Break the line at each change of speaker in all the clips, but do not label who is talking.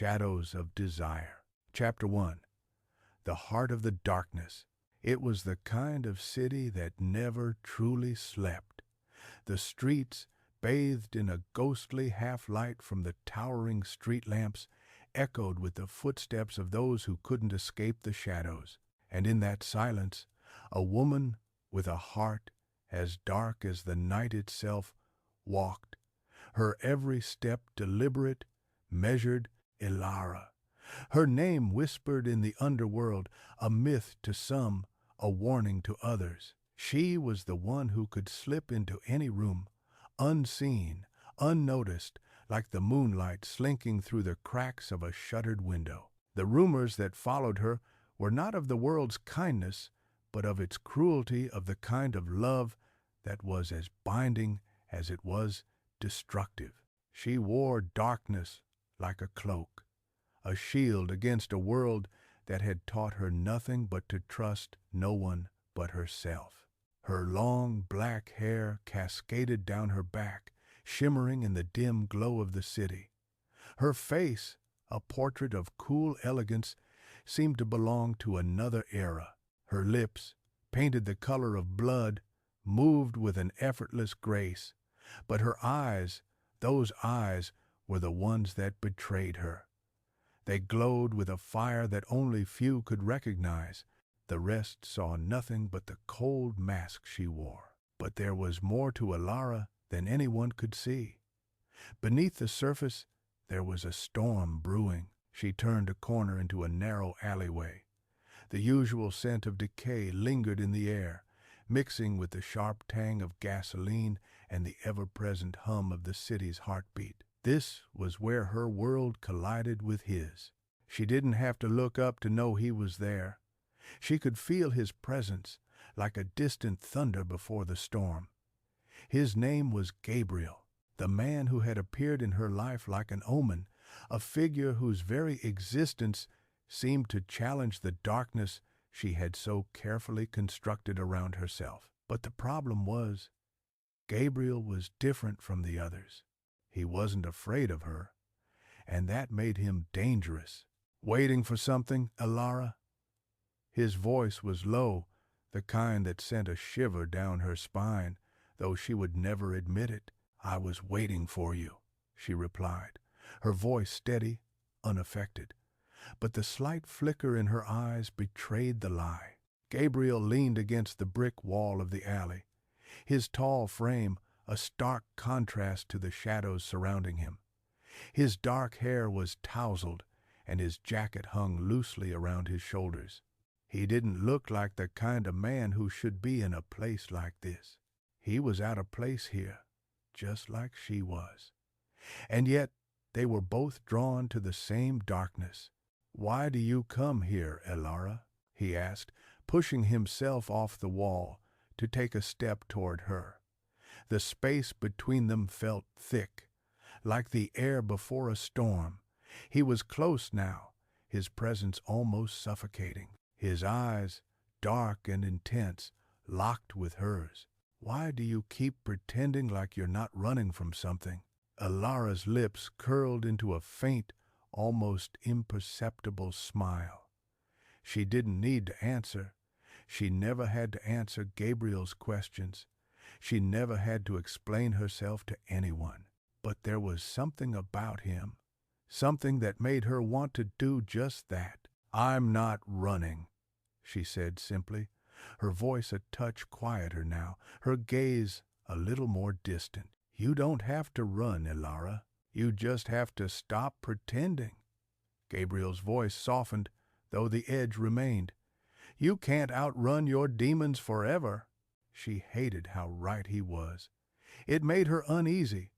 Shadows of Desire. Chapter 1. The Heart of the Darkness. It was the kind of city that never truly slept. The streets, bathed in a ghostly half-light from the towering street lamps, echoed with the footsteps of those who couldn't escape the shadows. And in that silence, a woman with a heart as dark as the night itself walked, her every step deliberate, measured. Elara. Her name whispered in the underworld, a myth to some, a warning to others. She was the one who could slip into any room, unseen, unnoticed, like the moonlight slinking through the cracks of a shuttered window. The rumors that followed her were not of the world's kindness, but of its cruelty, of the kind of love that was as binding as it was destructive. She wore darkness like a cloak, a shield against a world that had taught her nothing but to trust no one but herself. Her long black hair cascaded down her back, shimmering in the dim glow of the city. Her face, a portrait of cool elegance, seemed to belong to another era. Her lips, painted the color of blood, moved with an effortless grace, but her eyes, those eyes, were the ones that betrayed her. They glowed with a fire that only few could recognize. The rest saw nothing but the cold mask she wore. But there was more to Elara than anyone could see. Beneath the surface, there was a storm brewing. She turned a corner into a narrow alleyway. The usual scent of decay lingered in the air, mixing with the sharp tang of gasoline and the ever-present hum of the city's heartbeat. This was where her world collided with his. She didn't have to look up to know he was there. She could feel his presence, like a distant thunder before the storm. His name was Gabriel, the man who had appeared in her life like an omen, a figure whose very existence seemed to challenge the darkness she had so carefully constructed around herself. But the problem was, Gabriel was different from the others. He wasn't afraid of her, and that made him dangerous. Waiting for something, Elara? His voice was low, the kind that sent a shiver down her spine, though she would never admit it. "I was waiting for you," she replied, her voice steady, unaffected. But the slight flicker in her eyes betrayed the lie. Gabriel leaned against the brick wall of the alley, his tall frame a stark contrast to the shadows surrounding him. His dark hair was tousled, and his jacket hung loosely around his shoulders. He didn't look like the kind of man who should be in a place like this. He was out of place here, just like she was. And yet they were both drawn to the same darkness. "Why do you come here, Elara?" he asked, pushing himself off the wall to take a step toward her. The space between them felt thick, like the air before a storm. He was close now, his presence almost suffocating. His eyes, dark and intense, locked with hers. "Why do you keep pretending like you're not running from something?" Elara's lips curled into a faint, almost imperceptible smile. She didn't need to answer. She never had to answer Gabriel's questions. She never had to explain herself to anyone. But there was something about him, something that made her want to do just that. "I'm not running," she said simply, her voice a touch quieter now, her gaze a little more distant. "You don't have to run, Elara. You just have to stop pretending." Gabriel's voice softened, though the edge remained. "You can't outrun your demons forever." She hated how right he was. It made her uneasy,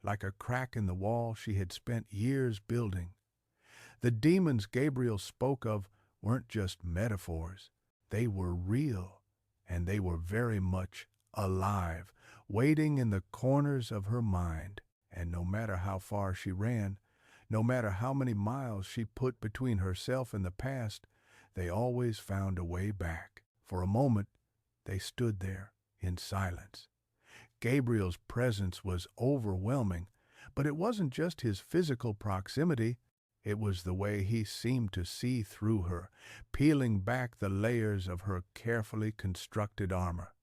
like a crack in the wall she had spent years building. The demons Gabriel spoke of weren't just metaphors. They were real, and they were very much alive, waiting in the corners of her mind. And no matter how far she ran, no matter how many miles she put between herself and the past, they always found a way back. For a moment, they stood there in silence. Gabriel's presence was overwhelming, but it wasn't just his physical proximity. It was the way he seemed to see through her, peeling back the layers of her carefully constructed armor.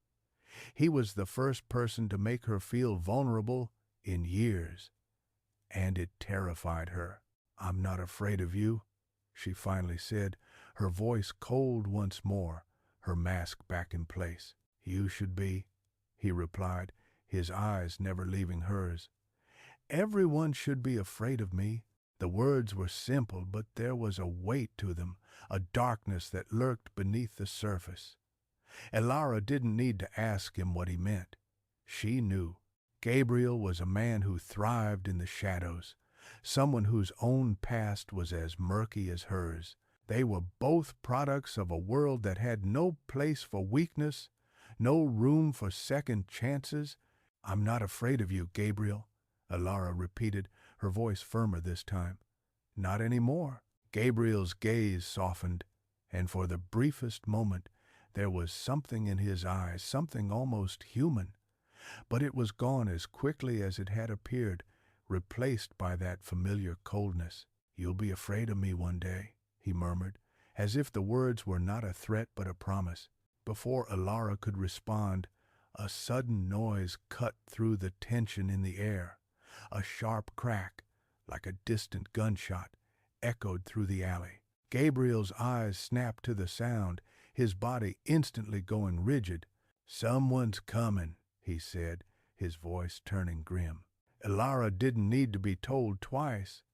He was the first person to make her feel vulnerable in years, and it terrified her. "I'm not afraid of you," she finally said, her voice cold once more, her mask back in place. "You should be," he replied, his eyes never leaving hers. "Everyone should be afraid of me." The words were simple, but there was a weight to them, a darkness that lurked beneath the surface. Elara didn't need to ask him what he meant. She knew. Gabriel was a man who thrived in the shadows, someone whose own past was as murky as hers. They were both products of a world that had no place for weakness, no room for second chances. "I'm not afraid of you, Gabriel," Elara repeated, her voice firmer this time. "Not anymore." Gabriel's gaze softened, and for the briefest moment there was something in his eyes, something almost human. But it was gone as quickly as it had appeared, replaced by that familiar coldness. "You'll be afraid of me one day," he murmured, as if the words were not a threat but a promise. Before Elara could respond, a sudden noise cut through the tension in the air. A sharp crack, like a distant gunshot, echoed through the alley. Gabriel's eyes snapped to the sound, his body instantly going rigid. "Someone's coming," he said, his voice turning grim. Elara didn't need to be told twice.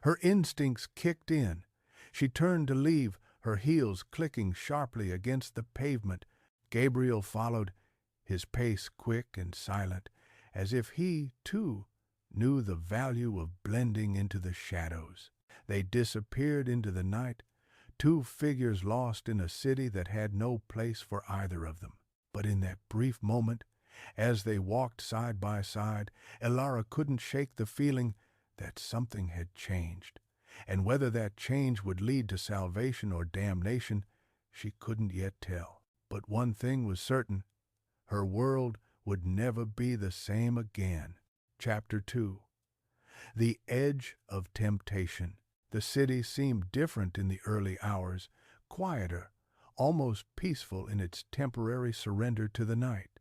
Her instincts kicked in. She turned to leave, her heels clicking sharply against the pavement. Gabriel followed, his pace quick and silent, as if he, too, knew the value of blending into the shadows. They disappeared into the night, two figures lost in a city that had no place for either of them. But in that brief moment, as they walked side by side, Elara couldn't shake the feeling that something had changed. And whether that change would lead to salvation or damnation, she couldn't yet tell. But one thing was certain: her world would never be the same again. Chapter 2. The Edge of Temptation. The city seemed different in the early hours, quieter, almost peaceful in its temporary surrender to the night.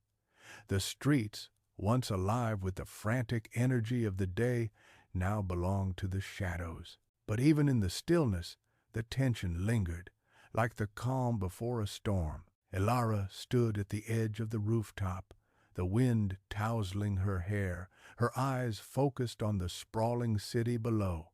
The streets, once alive with the frantic energy of the day, now belonged to the shadows. But even in the stillness, the tension lingered, like the calm before a storm. Elara stood at the edge of the rooftop, the wind tousling her hair, her eyes focused on the sprawling city below.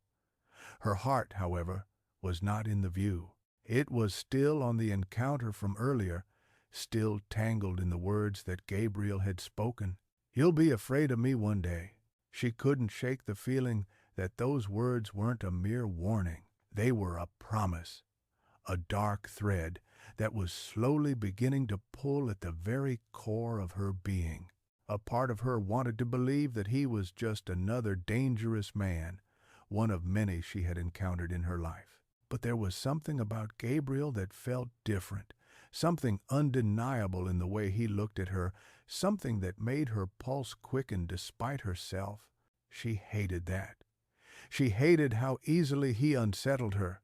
Her heart, however, was not in the view. It was still on the encounter from earlier, still tangled in the words that Gabriel had spoken. "You'll be afraid of me one day." She couldn't shake the feeling that those words weren't a mere warning. They were a promise, a dark thread that was slowly beginning to pull at the very core of her being. A part of her wanted to believe that he was just another dangerous man, one of many she had encountered in her life. But there was something about Gabriel that felt different, something undeniable in the way he looked at her, something that made her pulse quicken despite herself. She hated that. She hated how easily he unsettled her.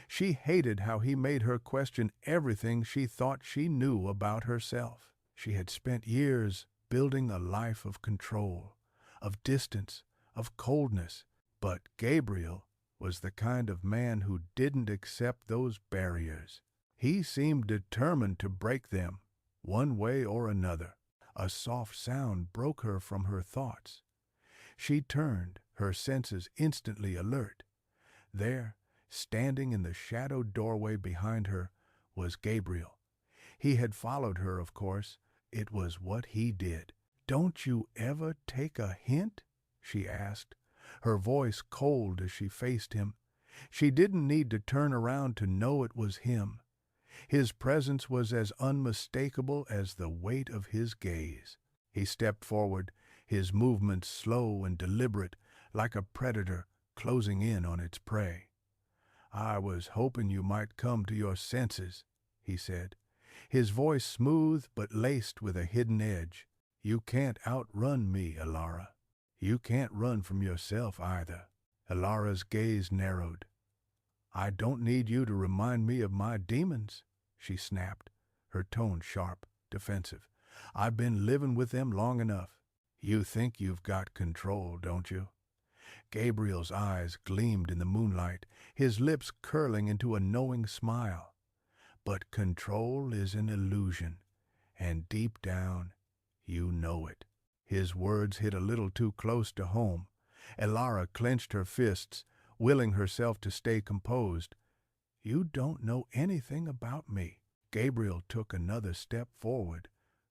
She hated how he made her question everything she thought she knew about herself. She had spent years building a life of control, of distance, of coldness. But Gabriel was the kind of man who didn't accept those barriers. He seemed determined to break them, one way or another. A soft sound broke her from her thoughts. She turned, her senses instantly alert. There, standing in the shadowed doorway behind her, was Gabriel. He had followed her, of course. It was what he did. "Don't you ever take a hint?" she asked, her voice cold as she faced him. She didn't need to turn around to know it was him. His presence was as unmistakable as the weight of his gaze. He stepped forward, his movements slow and deliberate, like a predator closing in on its prey. "I was hoping you might come to your senses," he said, his voice smooth but laced with a hidden edge. "You can't outrun me, Elara. You can't run from yourself either." Elara's gaze narrowed. I don't need you to remind me of my demons, she snapped, her tone sharp, defensive. I've been living with them long enough. You think you've got control, don't you? Gabriel's eyes gleamed in the moonlight, his lips curling into a knowing smile. But control is an illusion, and deep down, you know it. His words hit a little too close to home. Elara clenched her fists, willing herself to stay composed. You don't know anything about me. Gabriel took another step forward,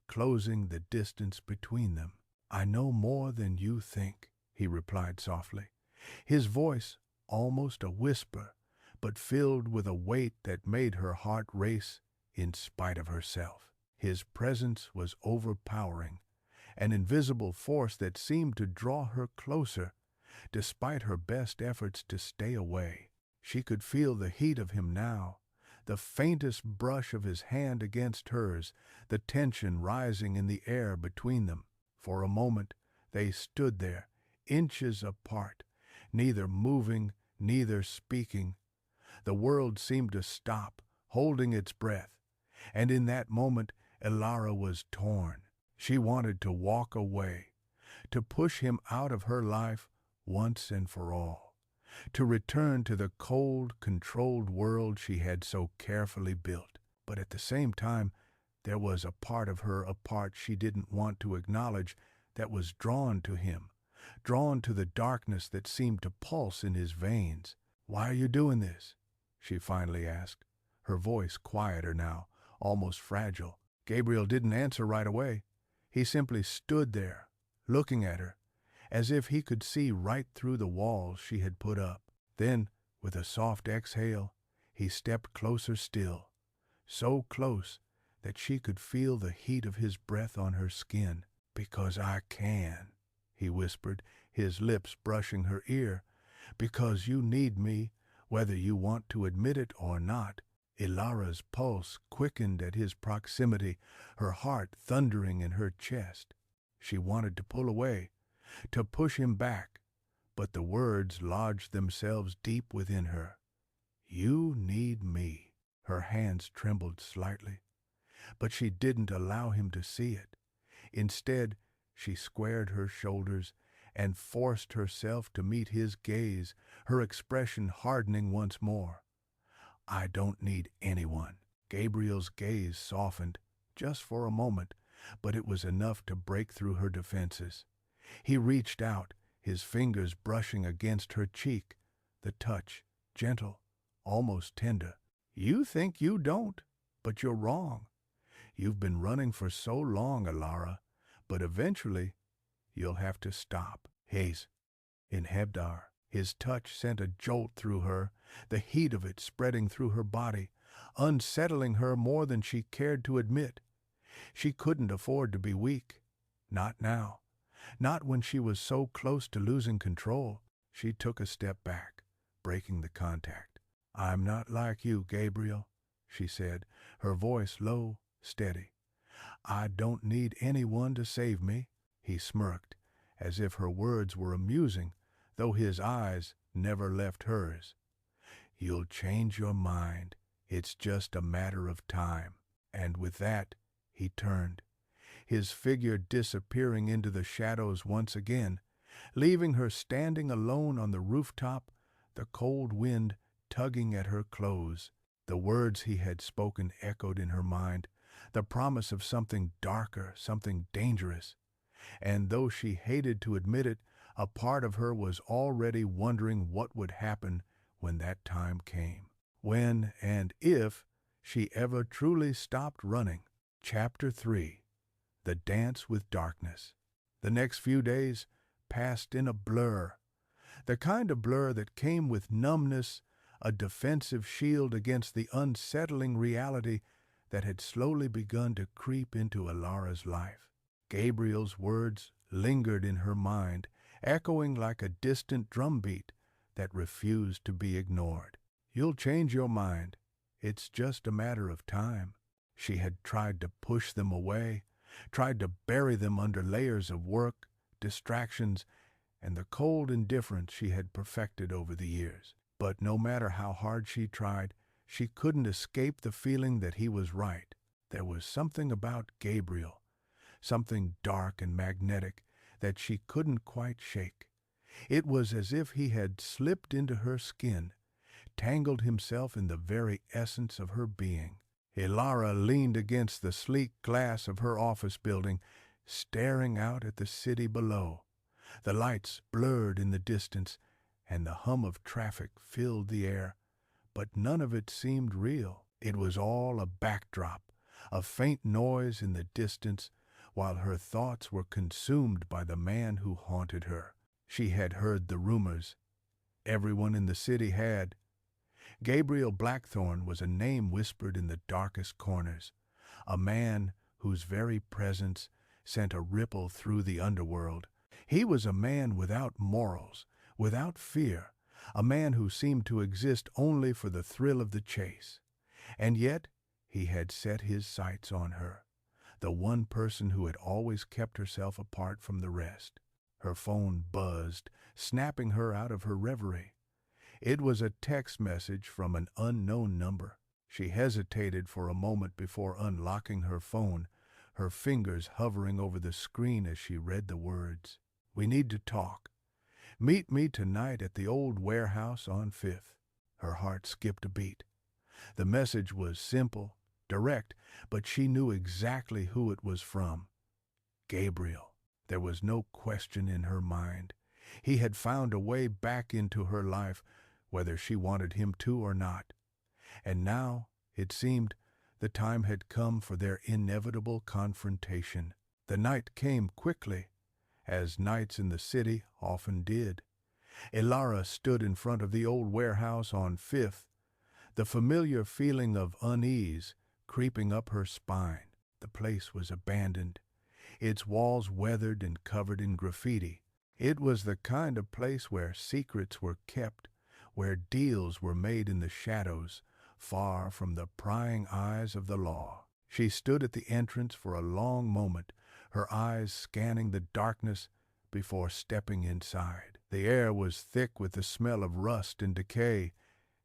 closing the distance between them. I know more than you think, he replied softly, his voice almost a whisper, but filled with a weight that made her heart race in spite of herself. His presence was overpowering, an invisible force that seemed to draw her closer, despite her best efforts to stay away. She could feel the heat of him now, the faintest brush of his hand against hers, the tension rising in the air between them. For a moment they stood there, inches apart, neither moving, neither speaking. The world seemed to stop, holding its breath, and in that moment Elara was torn. She wanted to walk away, to push him out of her life once and for all, to return to the cold, controlled world she had so carefully built. But at the same time, there was a part of her, a part she didn't want to acknowledge, that was drawn to him, drawn to the darkness that seemed to pulse in his veins. Why are you doing this? She finally asked, her voice quieter now, almost fragile. Gabriel didn't answer right away. He simply stood there, looking at her, as if he could see right through the walls she had put up. Then, with a soft exhale, he stepped closer still, so close that she could feel the heat of his breath on her skin. Because I can, he whispered, his lips brushing her ear. Because you need me, whether you want to admit it or not. Elara's pulse quickened at his proximity, her heart thundering in her chest. She wanted to pull away, to push him back, but the words lodged themselves deep within her. You need me. Her hands trembled slightly, but she didn't allow him to see it. Instead, she squared her shoulders and forced herself to meet his gaze, her expression hardening once more. I don't need anyone. Gabriel's gaze softened, just for a moment, but it was enough to break through her defenses. He reached out, his fingers brushing against her cheek, the touch, gentle, almost tender. You think you don't, but you're wrong. You've been running for so long, Elara, but eventually you'll have to stop. Hayes, in Hebdar, his touch sent a jolt through her, the heat of it spreading through her body, unsettling her more than she cared to admit. She couldn't afford to be weak. Not now. Not when she was so close to losing control. She took a step back, breaking the contact. I'm not like you, Gabriel, she said, her voice low, steady. I don't need anyone to save me. He smirked, as if her words were amusing, though his eyes never left hers. You'll change your mind. It's just a matter of time. And with that, he turned, his figure disappearing into the shadows once again, leaving her standing alone on the rooftop, the cold wind tugging at her clothes. The words he had spoken echoed in her mind, the promise of something darker, something dangerous. And though she hated to admit it, a part of her was already wondering what would happen when that time came. When and if she ever truly stopped running. Chapter 3. The Dance with Darkness. The next few days passed in a blur, the kind of blur that came with numbness, a defensive shield against the unsettling reality that had slowly begun to creep into Elara's life. Gabriel's words lingered in her mind, echoing like a distant drumbeat that refused to be ignored. You'll change your mind. It's just a matter of time. She had tried to push them away, tried to bury them under layers of work, distractions, and the cold indifference she had perfected over the years. But no matter how hard she tried, she couldn't escape the feeling that he was right. There was something about Gabriel, something dark and magnetic, that she couldn't quite shake. It was as if he had slipped into her skin, tangled himself in the very essence of her being. Elara leaned against the sleek glass of her office building, staring out at the city below. The lights blurred in the distance, and the hum of traffic filled the air, but none of it seemed real. It was all a backdrop, a faint noise in the distance, while her thoughts were consumed by the man who haunted her. She had heard the rumors. Everyone in the city had. Gabriel Blackthorne was a name whispered in the darkest corners, a man whose very presence sent a ripple through the underworld. He was a man without morals, without fear, a man who seemed to exist only for the thrill of the chase. And yet he had set his sights on her, the one person who had always kept herself apart from the rest. Her phone buzzed, snapping her out of her reverie. It was a text message from an unknown number. She hesitated for a moment before unlocking her phone, her fingers hovering over the screen as she read the words. "We need to talk. Meet me tonight at the old warehouse on 5th. Her heart skipped a beat. The message was simple, direct, but she knew exactly who it was from. Gabriel. There was no question in her mind. He had found a way back into her life, whether she wanted him to or not. And now, it seemed, the time had come for their inevitable confrontation. The night came quickly, as nights in the city often did. Elara stood in front of the old warehouse on 5th, the familiar feeling of unease creeping up her spine. The place was abandoned, its walls weathered and covered in graffiti. It was the kind of place where secrets were kept, where deals were made in the shadows, far from the prying eyes of the law. She stood at the entrance for a long moment, her eyes scanning the darkness before stepping inside. The air was thick with the smell of rust and decay,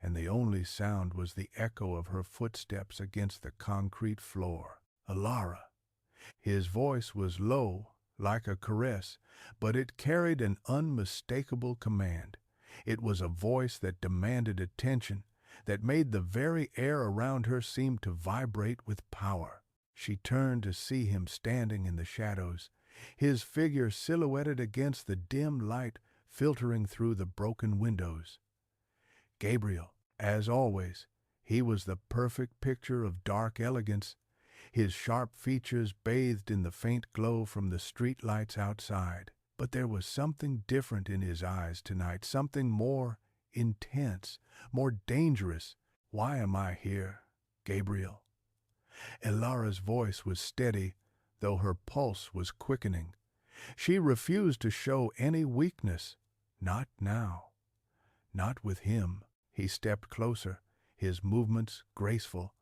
and the only sound was the echo of her footsteps against the concrete floor. Elara. His voice was low, like a caress, but it carried an unmistakable command. It was a voice that demanded attention, that made the very air around her seem to vibrate with power. She turned to see him standing in the shadows, his figure silhouetted against the dim light filtering through the broken windows. Gabriel, as always, he was the perfect picture of dark elegance, his sharp features bathed in the faint glow from the street lights outside. But there was something different in his eyes tonight, something more intense, more dangerous. "Why am I here, Gabriel?" Elara's voice was steady, though her pulse was quickening. She refused to show any weakness. Not now. Not with him. He stepped closer, his movements graceful,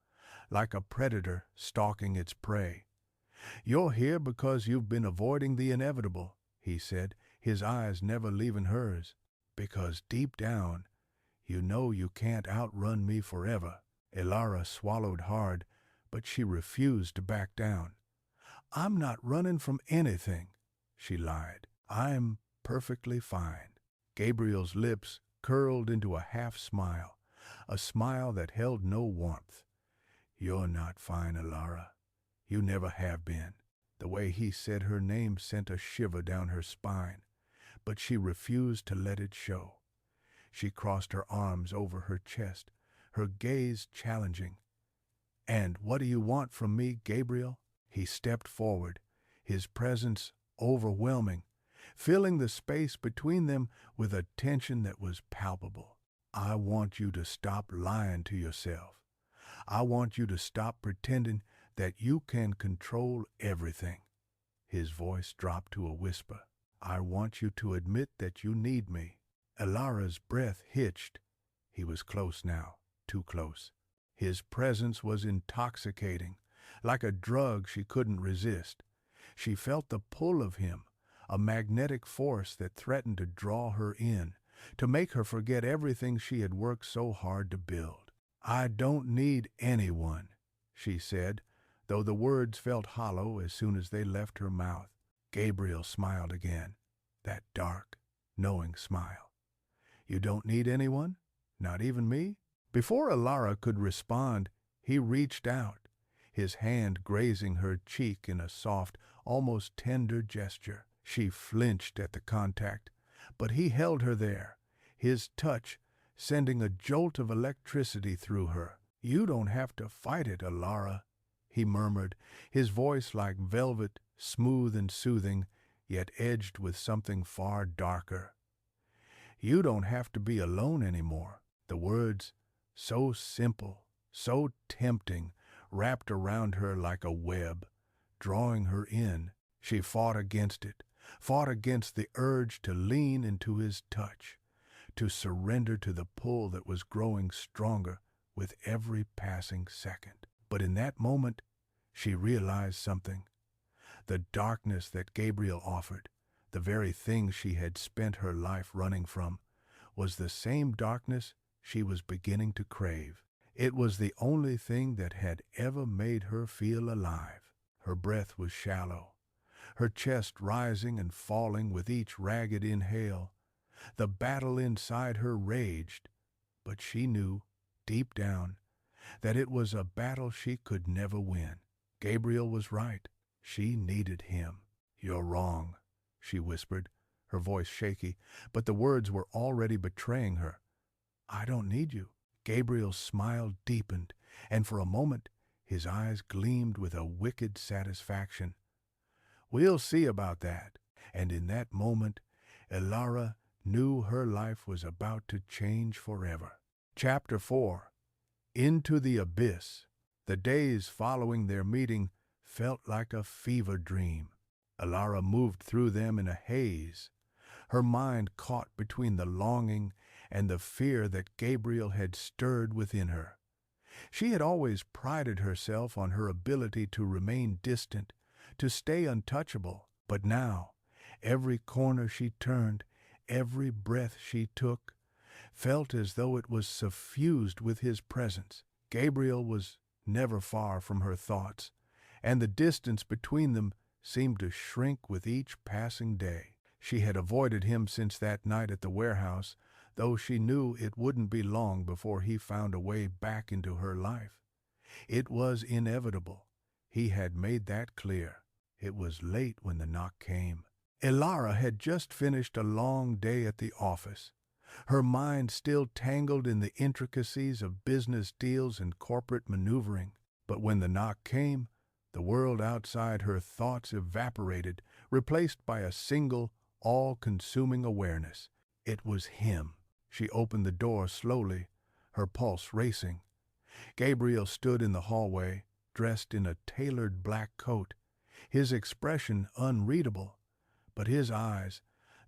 like a predator stalking its prey. "You're here because you've been avoiding the inevitable," he said, his eyes never leaving hers. "Because deep down, you know you can't outrun me forever." Elara swallowed hard, but she refused to back down. "I'm not running from anything," she lied. "I'm perfectly fine." Gabriel's lips curled into a half-smile, a smile that held no warmth. "You're not fine, Elara. You never have been." The way he said her name sent a shiver down her spine, but she refused to let it show. She crossed her arms over her chest, her gaze challenging. "And what do you want from me, Gabriel?" He stepped forward, his presence overwhelming, filling the space between them with a tension that was palpable. "I want you to stop lying to yourself. I want you to stop pretending that you can control everything." His voice dropped to a whisper. "I want you to admit that you need me." Elara's breath hitched. He was close now, too close. His presence was intoxicating, like a drug she couldn't resist. She felt the pull of him, a magnetic force that threatened to draw her in, to make her forget everything she had worked so hard to build. "I don't need anyone," she said, though the words felt hollow as soon as they left her mouth. Gabriel smiled again, that dark, knowing smile. "You don't need anyone? Not even me?" Before Elara could respond, he reached out, his hand grazing her cheek in a soft, almost tender gesture. She flinched at the contact, but he held her there, his touch sending a jolt of electricity through her. "You don't have to fight it, Elara," he murmured, his voice like velvet, smooth and soothing, yet edged with something far darker. "You don't have to be alone anymore." The words, so simple, so tempting, wrapped around her like a web, drawing her in. She fought against it, fought against the urge to lean into his touch, to surrender to the pull that was growing stronger with every passing second. But in that moment, she realized something. The darkness that Gabriel offered, the very thing she had spent her life running from, was the same darkness she was beginning to crave. It was the only thing that had ever made her feel alive. Her breath was shallow, her chest rising and falling with each ragged inhale. The battle inside her raged, but she knew, deep down, that it was a battle she could never win. Gabriel was right. She needed him. "You're wrong," she whispered, her voice shaky, but the words were already betraying her. "I don't need you." Gabriel's smile deepened, and for a moment his eyes gleamed with a wicked satisfaction. "We'll see about that." And in that moment, Elara knew her life was about to change forever. Chapter 4. Into the Abyss. The days following their meeting felt like a fever dream. Elara moved through them in a haze, her mind caught between the longing and the fear that Gabriel had stirred within her. She had always prided herself on her ability to remain distant, to stay untouchable, but now, every corner she turned, every breath she took, felt as though it was suffused with his presence. Gabriel was never far from her thoughts, and the distance between them seemed to shrink with each passing day. She had avoided him since that night at the warehouse, though she knew it wouldn't be long before he found a way back into her life. It was inevitable. He had made that clear. It was late when the knock came. Elara had just finished a long day at the office, her mind still tangled in the intricacies of business deals and corporate maneuvering. But when the knock came, the world outside her thoughts evaporated, replaced by a single, all-consuming awareness. It was him. She opened the door slowly, her pulse racing. Gabriel stood in the hallway, dressed in a tailored black coat, his expression unreadable. But his eyes,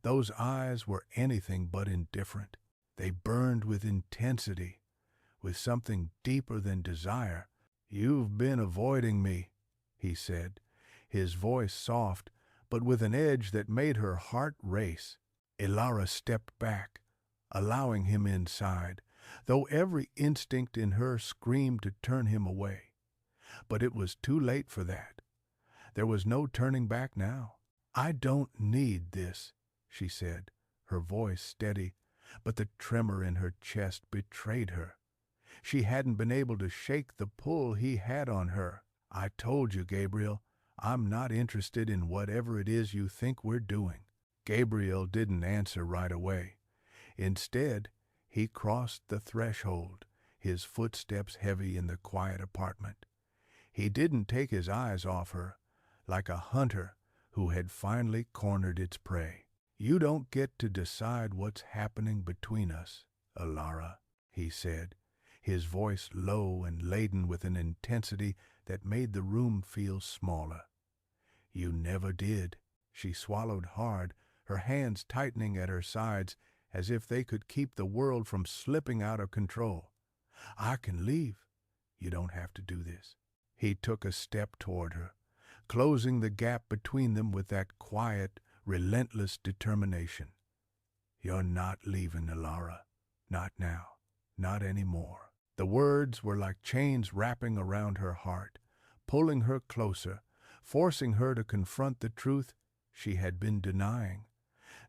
those eyes were anything but indifferent. They burned with intensity, with something deeper than desire. "You've been avoiding me," he said, his voice soft, but with an edge that made her heart race. Elara stepped back, allowing him inside, though every instinct in her screamed to turn him away. But it was too late for that. There was no turning back now. "I don't need this," she said, her voice steady, but the tremor in her chest betrayed her. She hadn't been able to shake the pull he had on her. "I told you, Gabriel, I'm not interested in whatever it is you think we're doing." Gabriel didn't answer right away. Instead, he crossed the threshold, his footsteps heavy in the quiet apartment. He didn't take his eyes off her, like a hunter who had finally cornered its prey. "You don't get to decide what's happening between us, Elara," he said, his voice low and laden with an intensity that made the room feel smaller. "You never did." She swallowed hard, her hands tightening at her sides as if they could keep the world from slipping out of control. "I can leave. You don't have to do this." He took a step toward her, closing the gap between them with that quiet, relentless determination. "You're not leaving, Elara. Not now. Not anymore." The words were like chains wrapping around her heart, pulling her closer, forcing her to confront the truth she had been denying.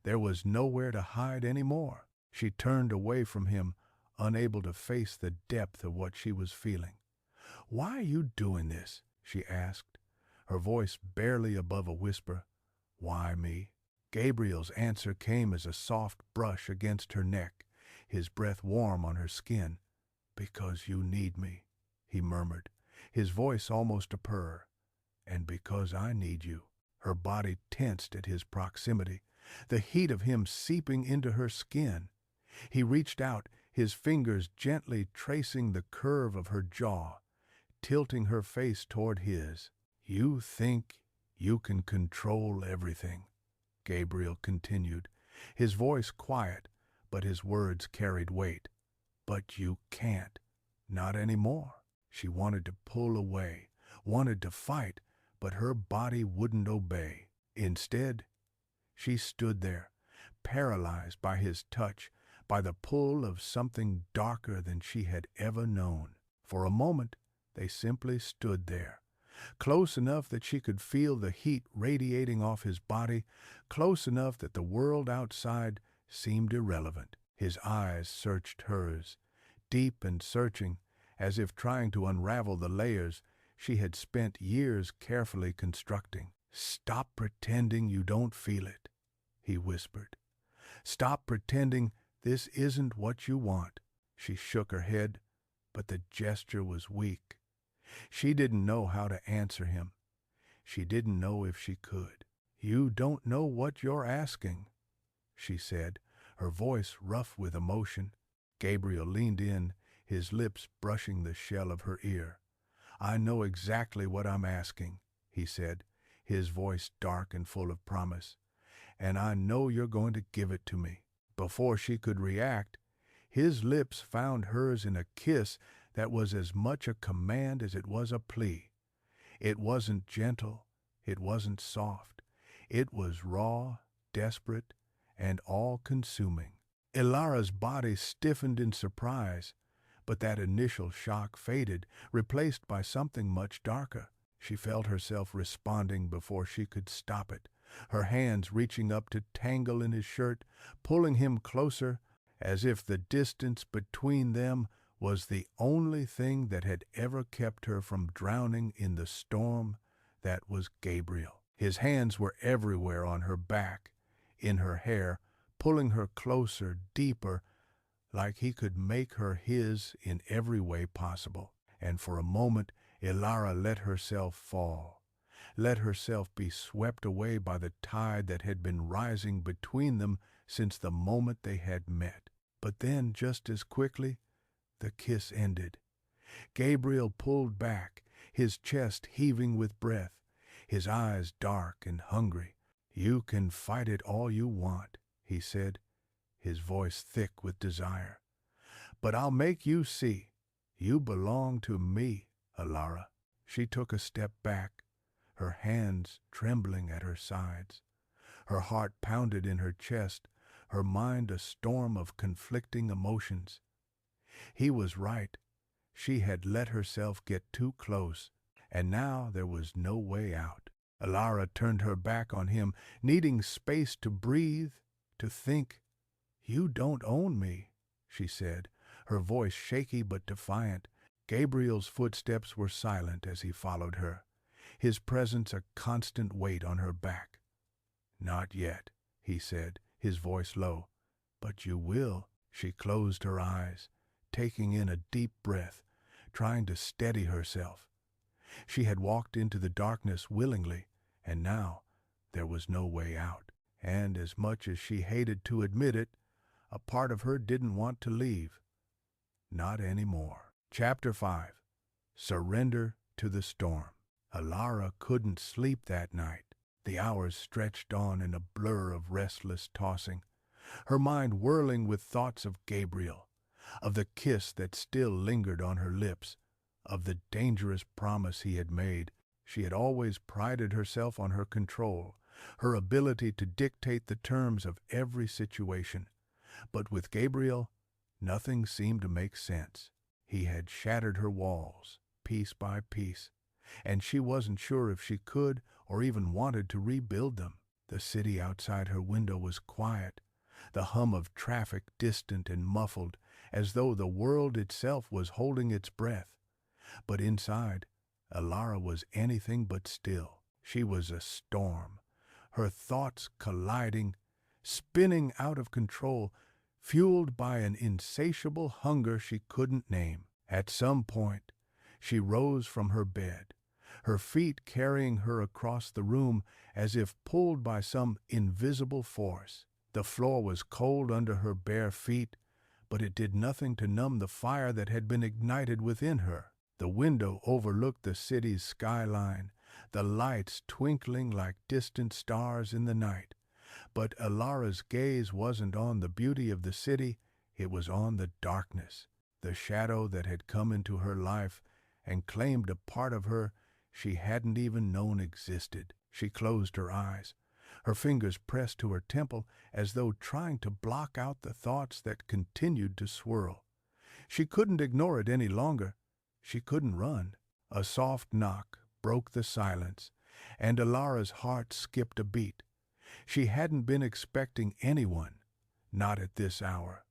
There was nowhere to hide anymore. She turned away from him, unable to face the depth of what she was feeling. "Why are you doing this?" she asked, her voice barely above a whisper. "Why me?" Gabriel's answer came as a soft brush against her neck, his breath warm on her skin. "Because you need me," he murmured, his voice almost a purr. "And because I need you." Her body tensed at his proximity, the heat of him seeping into her skin. He reached out, his fingers gently tracing the curve of her jaw, tilting her face toward his. "You think you can control everything," Gabriel continued, his voice quiet, but his words carried weight. "But you can't. Not anymore." She wanted to pull away, wanted to fight, but her body wouldn't obey. Instead, she stood there, paralyzed by his touch, by the pull of something darker than she had ever known. For a moment, they simply stood there, close enough that she could feel the heat radiating off his body, close enough that the world outside seemed irrelevant. His eyes searched hers, deep and searching, as if trying to unravel the layers she had spent years carefully constructing. "Stop pretending you don't feel it," he whispered. "Stop pretending this isn't what you want." She shook her head, but the gesture was weak. She didn't know how to answer him. She didn't know if she could. "You don't know what you're asking," she said, her voice rough with emotion. Gabriel leaned in, his lips brushing the shell of her ear. "I know exactly what I'm asking," he said, his voice dark and full of promise. "And I know you're going to give it to me." Before she could react, his lips found hers in a kiss that was as much a command as it was a plea. It wasn't gentle, it wasn't soft. It was raw, desperate, and all-consuming. Elara's body stiffened in surprise, but that initial shock faded, replaced by something much darker. She felt herself responding before she could stop it, her hands reaching up to tangle in his shirt, pulling him closer, as if the distance between them was the only thing that had ever kept her from drowning in the storm that was Gabriel. His hands were everywhere on her back, in her hair, pulling her closer, deeper, like he could make her his in every way possible. And for a moment, Elara let herself fall, let herself be swept away by the tide that had been rising between them since the moment they had met. But then, just as quickly, the kiss ended. Gabriel pulled back, his chest heaving with breath, his eyes dark and hungry. "You can fight it all you want," he said, his voice thick with desire. "But I'll make you see. You belong to me, Elara." She took a step back, her hands trembling at her sides. Her heart pounded in her chest, her mind a storm of conflicting emotions. He was right. She had let herself get too close, and now there was no way out. Elara turned her back on him, needing space to breathe, to think. "You don't own me," she said, her voice shaky but defiant. Gabriel's footsteps were silent as he followed her, his presence a constant weight on her back. "Not yet," he said, his voice low. "But you will." She closed her eyes, taking in a deep breath, trying to steady herself. She had walked into the darkness willingly, and now there was no way out. And as much as she hated to admit it, a part of her didn't want to leave. Not anymore. Chapter 5. Surrender to the Storm. Elara couldn't sleep that night. The hours stretched on in a blur of restless tossing, her mind whirling with thoughts of Gabriel, of the kiss that still lingered on her lips, of the dangerous promise he had made. She had always prided herself on her control, her ability to dictate the terms of every situation. But with Gabriel, nothing seemed to make sense. He had shattered her walls, piece by piece, and she wasn't sure if she could or even wanted to rebuild them. The city outside her window was quiet, the hum of traffic distant and muffled, as though the world itself was holding its breath. But inside, Elara was anything but still. She was a storm, her thoughts colliding, spinning out of control, fueled by an insatiable hunger she couldn't name. At some point, she rose from her bed, her feet carrying her across the room as if pulled by some invisible force. The floor was cold under her bare feet, but it did nothing to numb the fire that had been ignited within her. The window overlooked the city's skyline, the lights twinkling like distant stars in the night. But Elara's gaze wasn't on the beauty of the city, it was on the darkness, the shadow that had come into her life and claimed a part of her she hadn't even known existed. She closed her eyes, her fingers pressed to her temple as though trying to block out the thoughts that continued to swirl. She couldn't ignore it any longer. She couldn't run. A soft knock broke the silence, and Elara's heart skipped a beat. She hadn't been expecting anyone, not at this hour.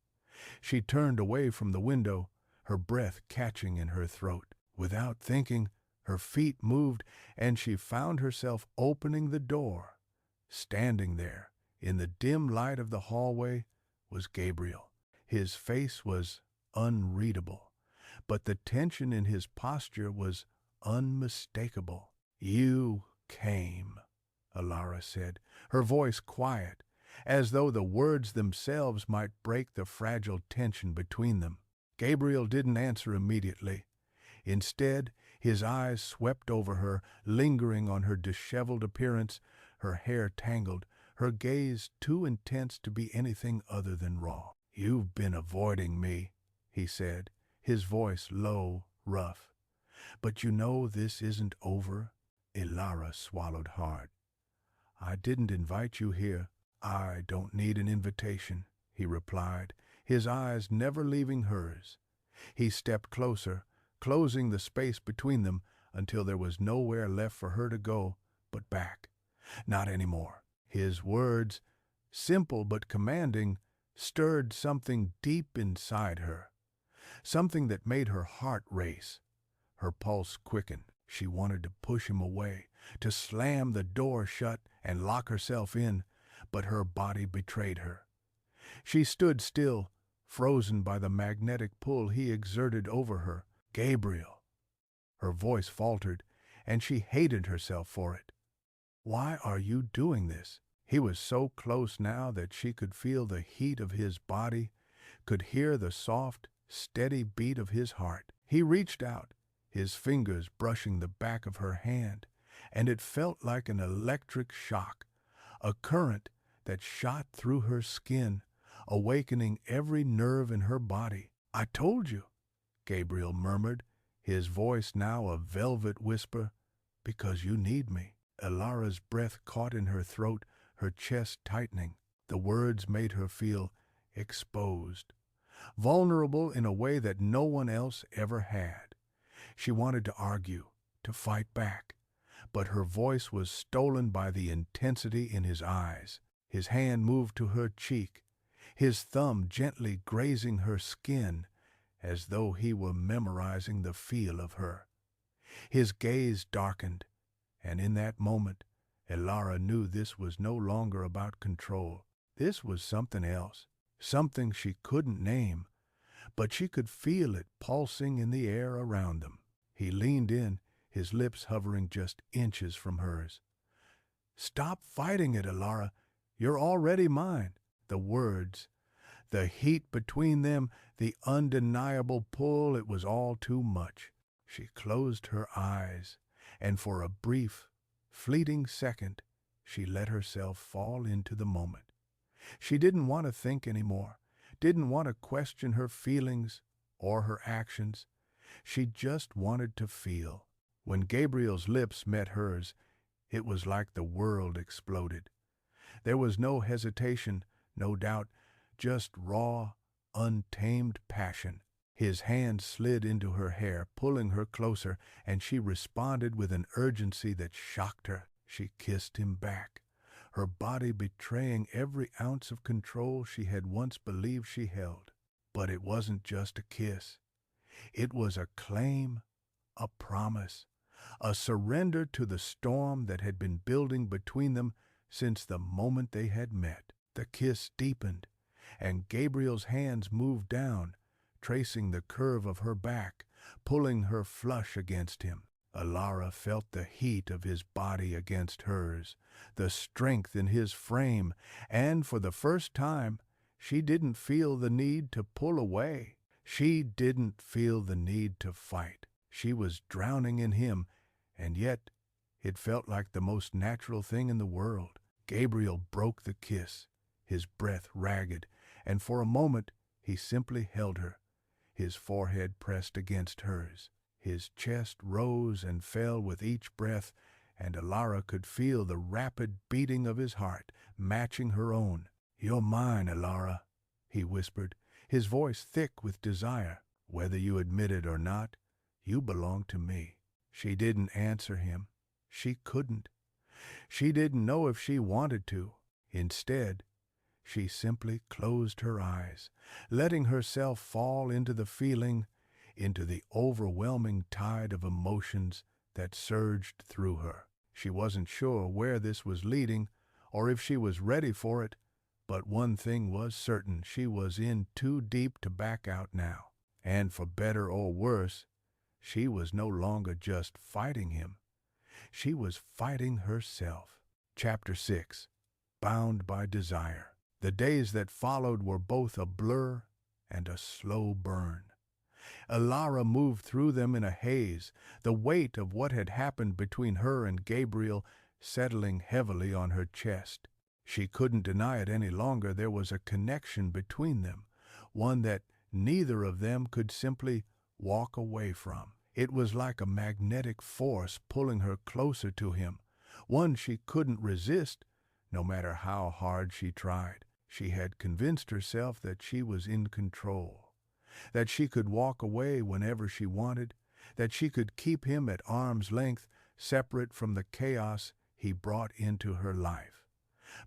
She turned away from the window, her breath catching in her throat. Without thinking, her feet moved, and she found herself opening the door. Standing there, in the dim light of the hallway, was Gabriel. His face was unreadable, but the tension in his posture was unmistakable. "You came," Elara said, her voice quiet, as though the words themselves might break the fragile tension between them. Gabriel didn't answer immediately. Instead, his eyes swept over her, lingering on her disheveled appearance, her hair tangled, her gaze too intense to be anything other than raw. "You've been avoiding me," he said, his voice low, rough. "But you know this isn't over." Elara swallowed hard. "I didn't invite you here." "I don't need an invitation," he replied, his eyes never leaving hers. He stepped closer, closing the space between them until there was nowhere left for her to go but back. "Not anymore." His words, simple but commanding, stirred something deep inside her, something that made her heart race. Her pulse quickened. She wanted to push him away, to slam the door shut and lock herself in, but her body betrayed her. She stood still, frozen by the magnetic pull he exerted over her. "Gabriel." Her voice faltered, and she hated herself for it. "Why are you doing this?" He was so close now that she could feel the heat of his body, could hear the soft, steady beat of his heart. He reached out, his fingers brushing the back of her hand, and it felt like an electric shock, a current that shot through her skin, awakening every nerve in her body. "I told you," Gabriel murmured, his voice now a velvet whisper, "because you need me." Elara's breath caught in her throat, her chest tightening. The words made her feel exposed, vulnerable in a way that no one else ever had. She wanted to argue, to fight back, but her voice was stolen by the intensity in his eyes. His hand moved to her cheek, his thumb gently grazing her skin, as though he were memorizing the feel of her. His gaze darkened, and in that moment, Elara knew this was no longer about control. This was something else, something she couldn't name, but she could feel it pulsing in the air around them. He leaned in, his lips hovering just inches from hers. "Stop fighting it, Elara. You're already mine." The words, the heat between them, the undeniable pull, it was all too much. She closed her eyes, and for a brief, fleeting second, she let herself fall into the moment. She didn't want to think anymore, didn't want to question her feelings or her actions. She just wanted to feel. When Gabriel's lips met hers, it was like the world exploded. There was no hesitation, no doubt, just raw, untamed passion. His hand slid into her hair, pulling her closer, and she responded with an urgency that shocked her. She kissed him back, her body betraying every ounce of control she had once believed she held. But it wasn't just a kiss. It was a claim, a promise, a surrender to the storm that had been building between them since the moment they had met. The kiss deepened, and Gabriel's hands moved down, tracing the curve of her back, pulling her flush against him. Elara felt the heat of his body against hers, the strength in his frame, and for the first time, she didn't feel the need to pull away. She didn't feel the need to fight. She was drowning in him, and yet it felt like the most natural thing in the world. Gabriel broke the kiss, his breath ragged, and for a moment he simply held her, his forehead pressed against hers. His chest rose and fell with each breath, and Elara could feel the rapid beating of his heart, matching her own. "You're mine, Elara," he whispered, his voice thick with desire. "Whether you admit it or not, you belong to me." She didn't answer him. She couldn't. She didn't know if she wanted to. Instead, she simply closed her eyes, letting herself fall into the feeling, into the overwhelming tide of emotions that surged through her. She wasn't sure where this was leading, or if she was ready for it, but one thing was certain: she was in too deep to back out now. And for better or worse, she was no longer just fighting him. She was fighting herself. Chapter 6. Bound by Desire. The days that followed were both a blur and a slow burn. Elara moved through them in a haze, the weight of what had happened between her and Gabriel settling heavily on her chest. She couldn't deny it any longer. There was a connection between them, one that neither of them could simply walk away from. It was like a magnetic force pulling her closer to him, one she couldn't resist, no matter how hard she tried. She had convinced herself that she was in control, that she could walk away whenever she wanted, that she could keep him at arm's length, separate from the chaos he brought into her life.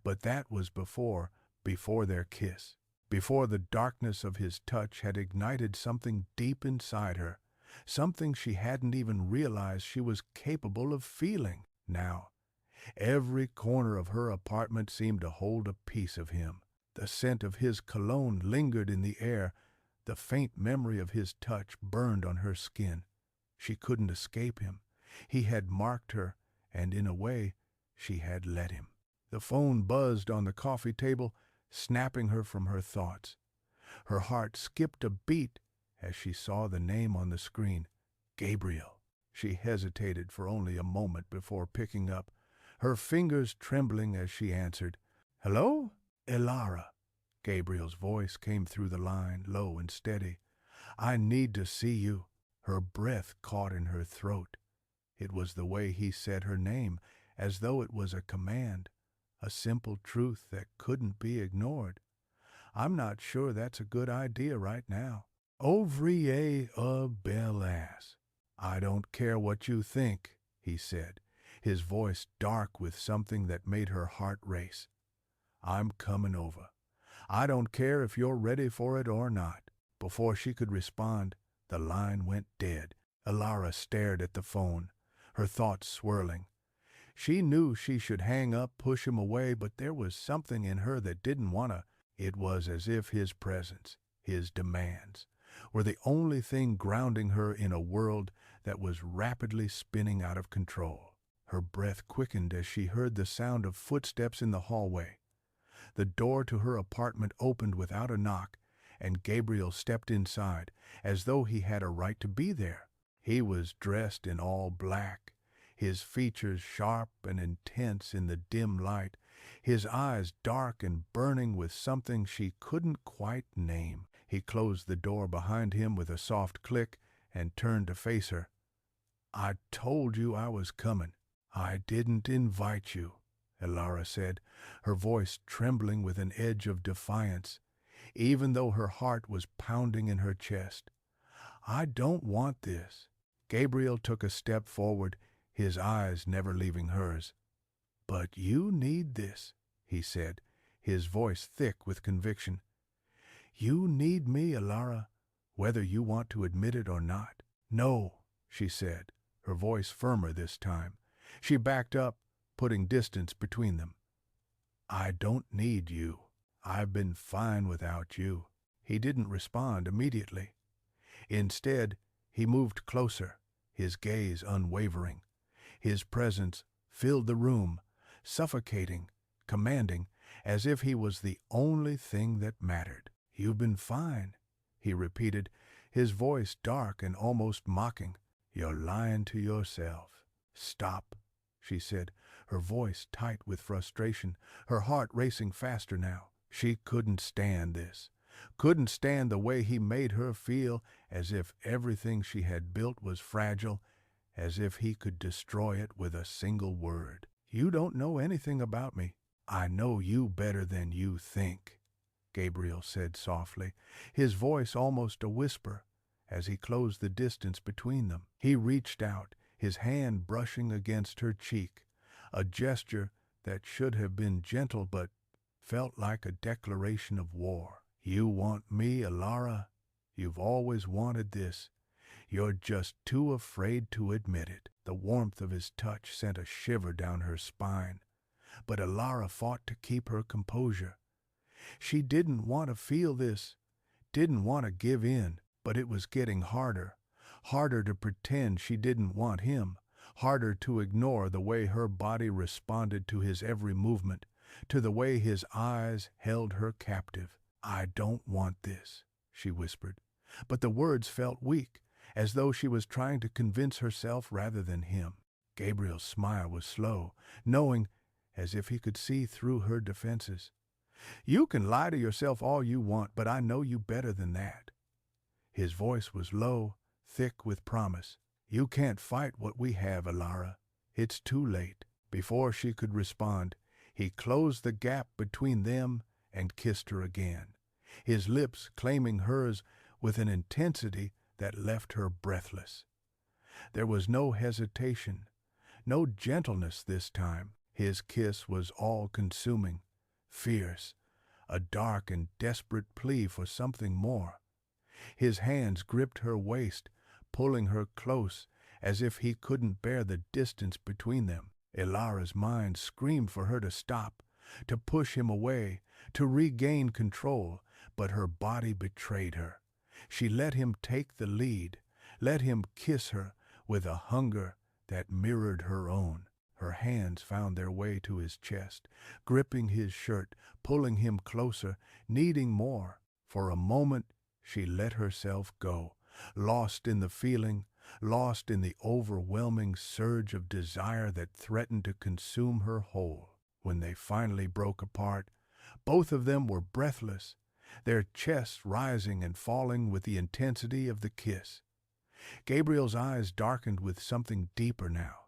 But that was before their kiss, before the darkness of his touch had ignited something deep inside her, something she hadn't even realized she was capable of feeling. Now, every corner of her apartment seemed to hold a piece of him. The scent of his cologne lingered in the air. The faint memory of his touch burned on her skin. She couldn't escape him. He had marked her, and in a way, she had let him. The phone buzzed on the coffee table, snapping her from her thoughts. Her heart skipped a beat as she saw the name on the screen. Gabriel. She hesitated for only a moment before picking up, her fingers trembling as she answered. "Hello? Elara." Gabriel's voice came through the line, low and steady. "I need to see you." Her breath caught in her throat. It was the way he said her name, as though it was a command, a simple truth that couldn't be ignored. "I'm not sure that's a good idea right now." "Ouvrier a belle ass." "I don't care what you think," he said, his voice dark with something that made her heart race. "I'm coming over. I don't care if you're ready for it or not." Before she could respond, the line went dead. Elara stared at the phone, her thoughts swirling. She knew she should hang up, push him away, but there was something in her that didn't want to. It was as if his presence, his demands, were the only thing grounding her in a world that was rapidly spinning out of control. Her breath quickened as she heard the sound of footsteps in the hallway. The door to her apartment opened without a knock, and Gabriel stepped inside, as though he had a right to be there. He was dressed in all black, his features sharp and intense in the dim light, his eyes dark and burning with something she couldn't quite name. He closed the door behind him with a soft click and turned to face her. "I told you I was coming." "I didn't invite you," Elara said, her voice trembling with an edge of defiance. even though her heart was pounding in her chest. "I don't want this." Gabriel took a step forward, his eyes never leaving hers. "But you need this," he said, his voice thick with conviction. "You need me, Elara, whether you want to admit it or not." "No," she said, her voice firmer this time. She backed up, putting distance between them. "I don't need you. I've been fine without you." He didn't respond immediately. Instead, he moved closer, his gaze unwavering. His presence filled the room, suffocating, commanding, as if he was the only thing that mattered. "You've been fine," he repeated, his voice dark and almost mocking. "You're lying to yourself." "Stop," she said, her voice tight with frustration, her heart racing faster now. She couldn't stand this. Couldn't stand the way he made her feel, as if everything she had built was fragile, as if he could destroy it with a single word. "You don't know anything about me." "I know you better than you think," Gabriel said softly, his voice almost a whisper, as he closed the distance between them. He reached out, his hand brushing against her cheek, a gesture that should have been gentle but felt like a declaration of war. "You want me, Elara. You've always wanted this. You're just too afraid to admit it." The warmth of his touch sent a shiver down her spine, but Elara fought to keep her composure. She didn't want to feel this, didn't want to give in, but it was getting harder. Harder to pretend she didn't want him, harder to ignore the way her body responded to his every movement, to the way his eyes held her captive. "I don't want this," she whispered, but the words felt weak, as though she was trying to convince herself rather than him. Gabriel's smile was slow, knowing, as if he could see through her defenses. "You can lie to yourself all you want, but I know you better than that." His voice was low, thick with promise. "You can't fight what we have, Elara. It's too late." Before she could respond, he closed the gap between them and kissed her again, his lips claiming hers with an intensity that left her breathless. There was no hesitation, no gentleness this time. His kiss was all-consuming, fierce, a dark and desperate plea for something more. His hands gripped her waist, pulling her close, as if he couldn't bear the distance between them. Elara's mind screamed for her to stop, to push him away, to regain control, but her body betrayed her. She let him take the lead, let him kiss her with a hunger that mirrored her own. Her hands found their way to his chest, gripping his shirt, pulling him closer, needing more. For a moment, she let herself go, lost in the feeling, lost in the overwhelming surge of desire that threatened to consume her whole. When they finally broke apart, both of them were breathless, their chests rising and falling with the intensity of the kiss. Gabriel's eyes darkened with something deeper now,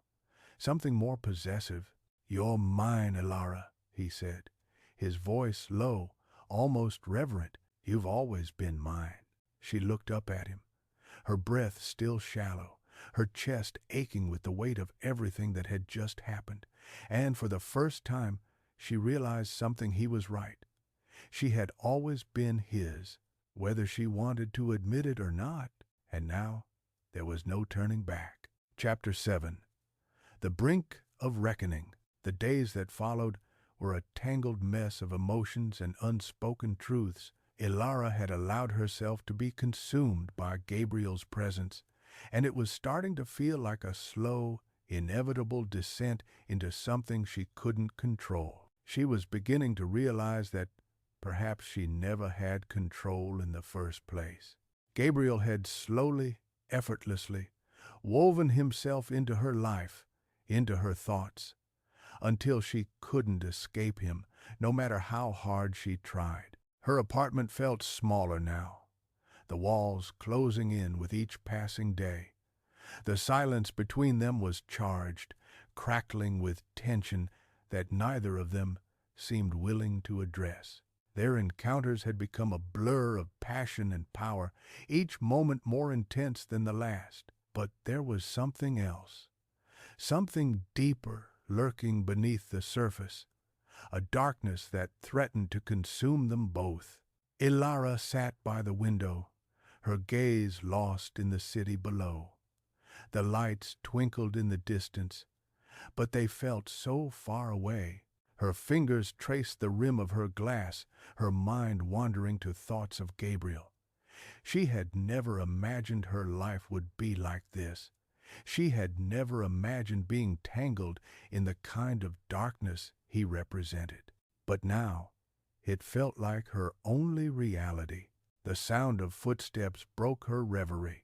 something more possessive. "You're mine, Elara," he said, his voice low, almost reverent. "You've always been mine." She looked up at him, her breath still shallow, her chest aching with the weight of everything that had just happened, and for the first time she realized something. He was right. She had always been his, whether she wanted to admit it or not, and now there was no turning back. Chapter 7. The brink of reckoning. The days that followed were a tangled mess of emotions and unspoken truths. Elara had allowed herself to be consumed by Gabriel's presence, and it was starting to feel like a slow, inevitable descent into something she couldn't control. She was beginning to realize that perhaps she never had control in the first place. Gabriel had slowly, effortlessly, woven himself into her life, into her thoughts, until she couldn't escape him, no matter how hard she tried. Her apartment felt smaller now, the walls closing in with each passing day. The silence between them was charged, crackling with tension that neither of them seemed willing to address. Their encounters had become a blur of passion and power, each moment more intense than the last. But there was something else, something deeper lurking beneath the surface, a darkness that threatened to consume them both. Elara sat by the window, her gaze lost in the city below. The lights twinkled in the distance, but they felt so far away. Her fingers traced the rim of her glass, her mind wandering to thoughts of Gabriel. She had never imagined her life would be like this. She had never imagined being tangled in the kind of darkness he represented. But now, it felt like her only reality. The sound of footsteps broke her reverie.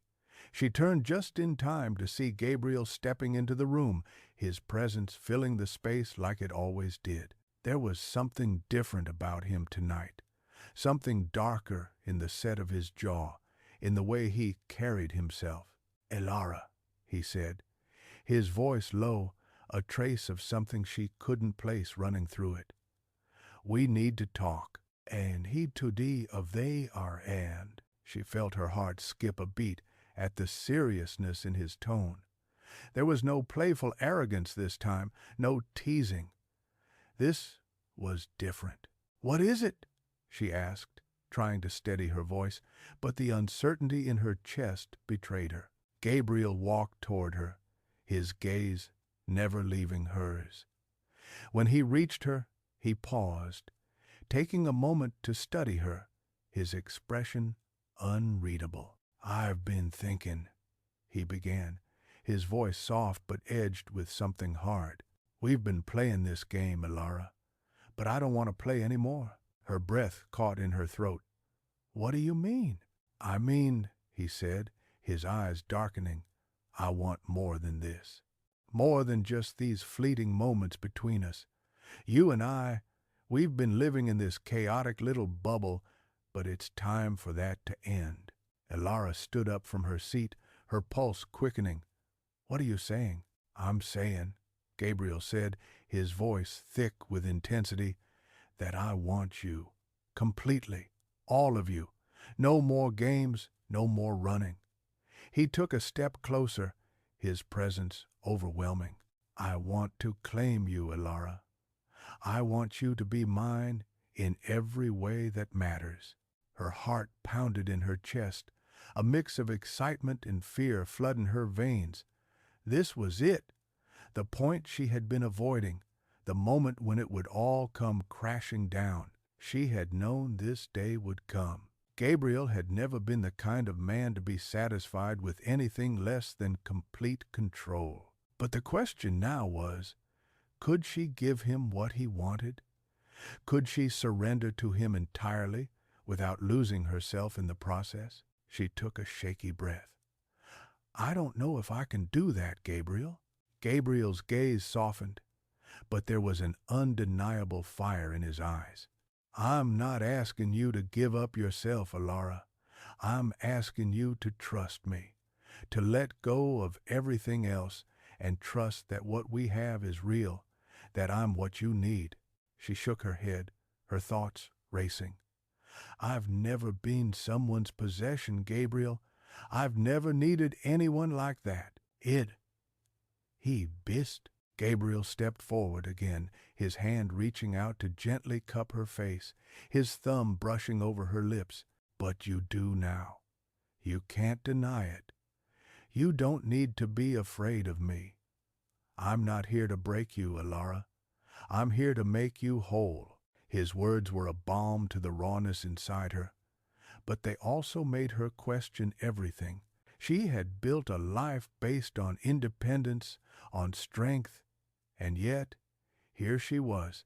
She turned just in time to see Gabriel stepping into the room, his presence filling the space like it always did. There was something different about him tonight, something darker in the set of his jaw, in the way he carried himself. "Elara," he said, his voice low, a trace of something she couldn't place running through it. "We need to talk, and heed to thee of they are and." She felt her heart skip a beat at the seriousness in his tone. There was no playful arrogance this time, no teasing. This was different. "What is it?" she asked, trying to steady her voice, but the uncertainty in her chest betrayed her. Gabriel walked toward her, his gaze never leaving hers. When he reached her, he paused, taking a moment to study her, his expression unreadable. "I've been thinking," he began, his voice soft but edged with something hard. "We've been playing this game, Elara, but I don't want to play any more." Her breath caught in her throat. "What do you mean?" "I mean," he said, his eyes darkening, "I want more than this. More than just these fleeting moments between us. You and I, we've been living in this chaotic little bubble, but it's time for that to end." Elara stood up from her seat, her pulse quickening. "What are you saying?" "I'm saying," Gabriel said, his voice thick with intensity, "that I want you. Completely. All of you. No more games, no more running." He took a step closer, his presence overwhelming. "I want to claim you, Elara. I want you to be mine in every way that matters." Her heart pounded in her chest, a mix of excitement and fear flooding her veins. This was it, the point she had been avoiding, the moment when it would all come crashing down. She had known this day would come. Gabriel had never been the kind of man to be satisfied with anything less than complete control. But the question now was, could she give him what he wanted? Could she surrender to him entirely without losing herself in the process? She took a shaky breath. "I don't know if I can do that, Gabriel." Gabriel's gaze softened, but there was an undeniable fire in his eyes. "I'm not asking you to give up yourself, Elara. I'm asking you to trust me, to let go of everything else and trust that what we have is real, that I'm what you need." She shook her head, her thoughts racing. "I've never been someone's possession, Gabriel. I've never needed anyone like that. He bist." Gabriel stepped forward again, his hand reaching out to gently cup her face, his thumb brushing over her lips. "But you do now. You can't deny it. You don't need to be afraid of me. I'm not here to break you, Elara. I'm here to make you whole." His words were a balm to the rawness inside her, but they also made her question everything. She had built a life based on independence, on strength, and yet, here she was,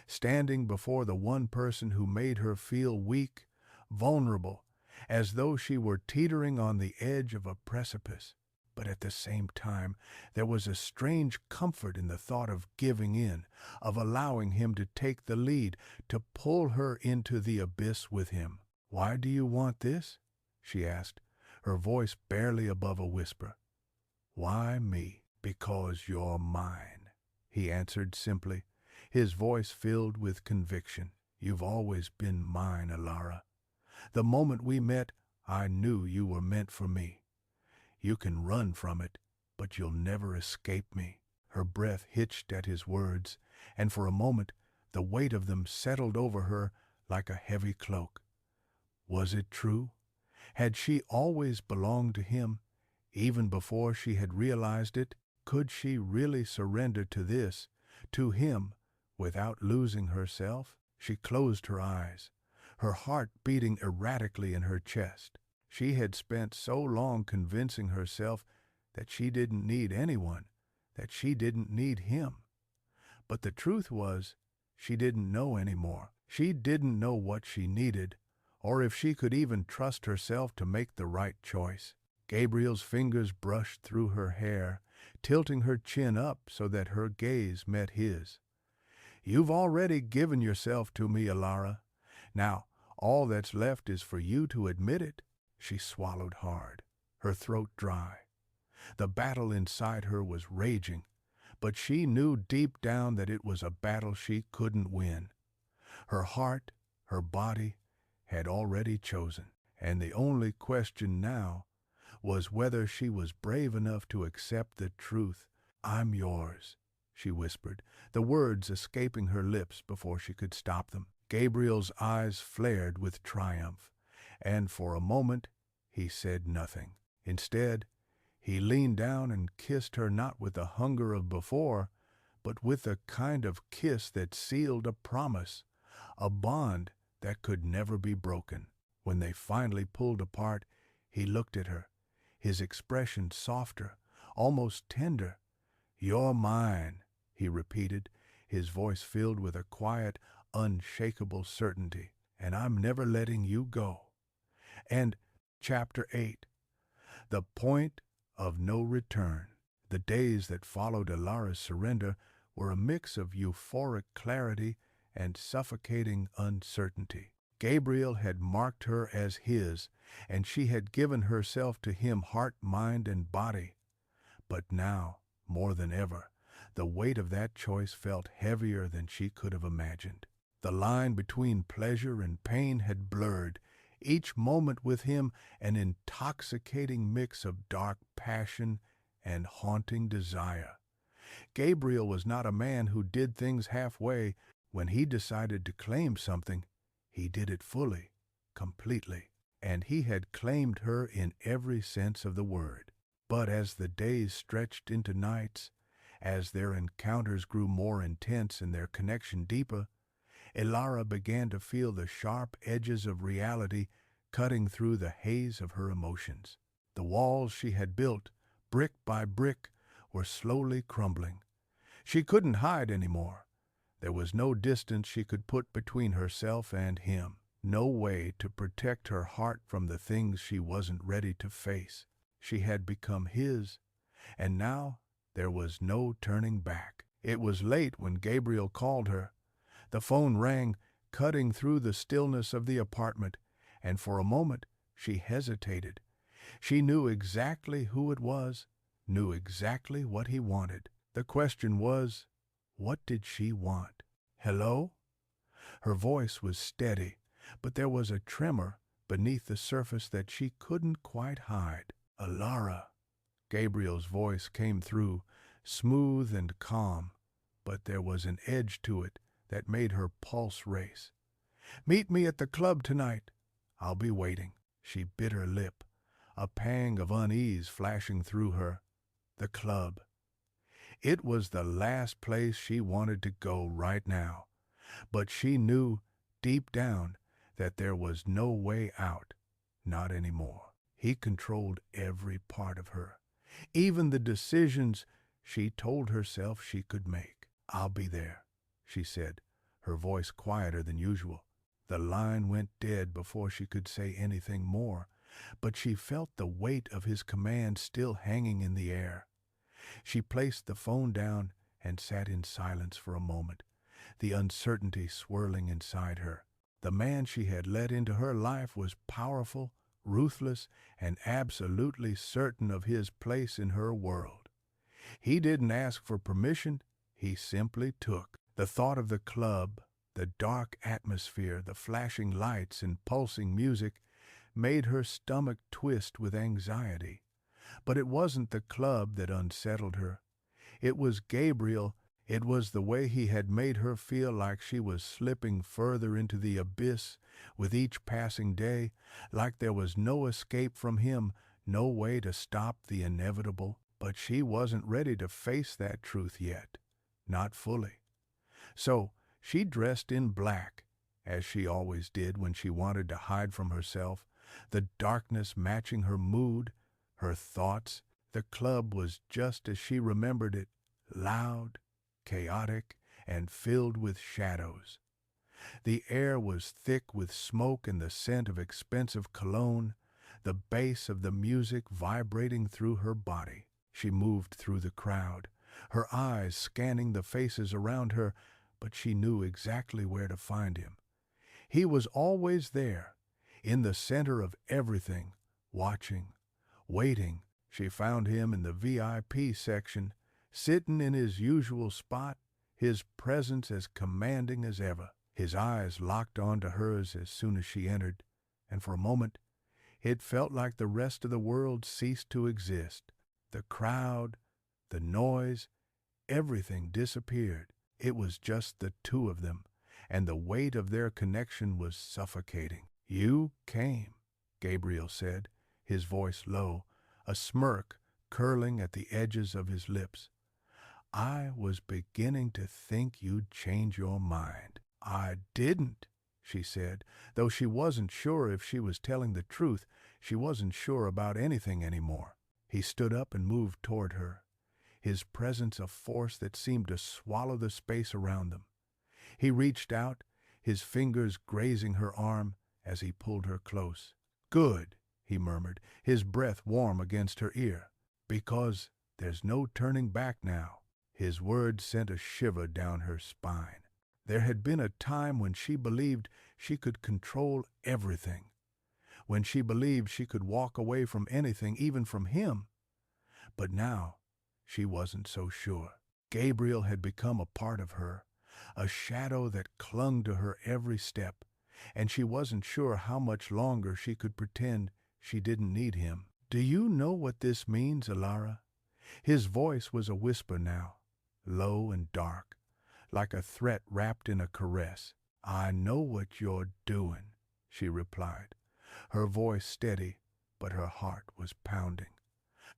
standing before the one person who made her feel weak, vulnerable, as though she were teetering on the edge of a precipice. But at the same time, there was a strange comfort in the thought of giving in, of allowing him to take the lead, to pull her into the abyss with him. "Why do you want this?" she asked, her voice barely above a whisper. "Why me?" "Because you're mine," he answered simply, his voice filled with conviction. You've always been mine, Elara. The moment we met, I knew you were meant for me. You can run from it, but you'll never escape me." Her breath hitched at his words, and for a moment the weight of them settled over her like a heavy cloak. Was it true? Had she always belonged to him, even before she had realized it? Could she really surrender to this, to him, without losing herself? She closed her eyes, her heart beating erratically in her chest. She had spent so long convincing herself that she didn't need anyone, that she didn't need him. But the truth was, she didn't know anymore. She didn't know what she needed, or if she could even trust herself to make the right choice. Gabriel's fingers brushed through her hair, tilting her chin up so that her gaze met his. "You've already given yourself to me, Elara. Now, all that's left is for you to admit it." She swallowed hard, her throat dry. The battle inside her was raging, but she knew deep down that it was a battle she couldn't win. Her heart, her body, had already chosen, and the only question now was whether she was brave enough to accept the truth. "I'm yours," she whispered, the words escaping her lips before she could stop them. Gabriel's eyes flared with triumph, and for a moment he said nothing. Instead, he leaned down and kissed her, not with the hunger of before, but with a kind of kiss that sealed a promise, a bond that could never be broken. When they finally pulled apart, he looked at her, his expression softer, almost tender. "You're mine," he repeated, his voice filled with a quiet, unshakable certainty, "and I'm never letting you go." And Chapter 8. The Point of No Return. The days that followed Elara's surrender were a mix of euphoric clarity and suffocating uncertainty. Gabriel had marked her as his, and she had given herself to him heart, mind, and body. But now, more than ever, the weight of that choice felt heavier than she could have imagined. The line between pleasure and pain had blurred, each moment with him an intoxicating mix of dark passion and haunting desire. Gabriel was not a man who did things halfway. When he decided to claim something, he did it fully, completely, and he had claimed her in every sense of the word. But as the days stretched into nights, as their encounters grew more intense and their connection deeper, Elara began to feel the sharp edges of reality cutting through the haze of her emotions. The walls she had built, brick by brick, were slowly crumbling. She couldn't hide anymore. There was no distance she could put between herself and him, no way to protect her heart from the things she wasn't ready to face. She had become his, and now there was no turning back. It was late when Gabriel called her. The phone rang, cutting through the stillness of the apartment, and for a moment she hesitated. She knew exactly who it was, knew exactly what he wanted. The question was, what did she want? "Hello?" Her voice was steady, but there was a tremor beneath the surface that she couldn't quite hide. "Elara." Gabriel's voice came through, smooth and calm, but there was an edge to it that made her pulse race. "Meet me at the club tonight. I'll be waiting." She bit her lip, a pang of unease flashing through her. The club. It was the last place she wanted to go right now, but she knew, deep down, that there was no way out, not anymore. He controlled every part of her, even the decisions she told herself she could make. "I'll be there," she said, her voice quieter than usual. The line went dead before she could say anything more, but she felt the weight of his command still hanging in the air. She placed the phone down and sat in silence for a moment, the uncertainty swirling inside her. The man she had let into her life was powerful, ruthless, and absolutely certain of his place in her world. He didn't ask for permission, he simply took. The thought of the club, The dark atmosphere, the flashing lights and pulsing music made her stomach twist with anxiety. But it wasn't the club that unsettled her. It was Gabriel. It was the way he had made her feel like she was slipping further into the abyss with each passing day, like there was no escape from him, no way to stop the inevitable. But she wasn't ready to face that truth yet. Not fully. So she dressed in black, as she always did when she wanted to hide from herself, the darkness matching her mood, her thoughts. The club was just as she remembered it, loud, chaotic, and filled with shadows. The air was thick with smoke and the scent of expensive cologne, the bass of the music vibrating through her body. She moved through the crowd, her eyes scanning the faces around her, but she knew exactly where to find him. He was always there, in the center of everything, watching, waiting. She found him in the VIP section, sitting in his usual spot, his presence as commanding as ever. His eyes locked onto hers as soon as she entered, and for a moment it felt like the rest of the world ceased to exist. The crowd, the noise, everything disappeared. It was just the two of them, and the weight of their connection was suffocating. "You came," Gabriel said, his voice low, a smirk curling at the edges of his lips. "I was beginning to think you'd change your mind." "I didn't," she said, though she wasn't sure if she was telling the truth. She wasn't sure about anything anymore. He stood up and moved toward her, his presence a force that seemed to swallow the space around them. He reached out, his fingers grazing her arm as he pulled her close. "Good," he murmured, his breath warm against her ear, "because there's no turning back now." His words sent a shiver down her spine. There had been a time when she believed she could control everything, when she believed she could walk away from anything, even from him. But now she wasn't so sure. Gabriel had become a part of her, a shadow that clung to her every step, and she wasn't sure how much longer she could pretend she didn't need him. "Do you know what this means, Elara?" His voice was a whisper now, low and dark, like a threat wrapped in a caress. "I know what you're doing," she replied, her voice steady, but her heart was pounding.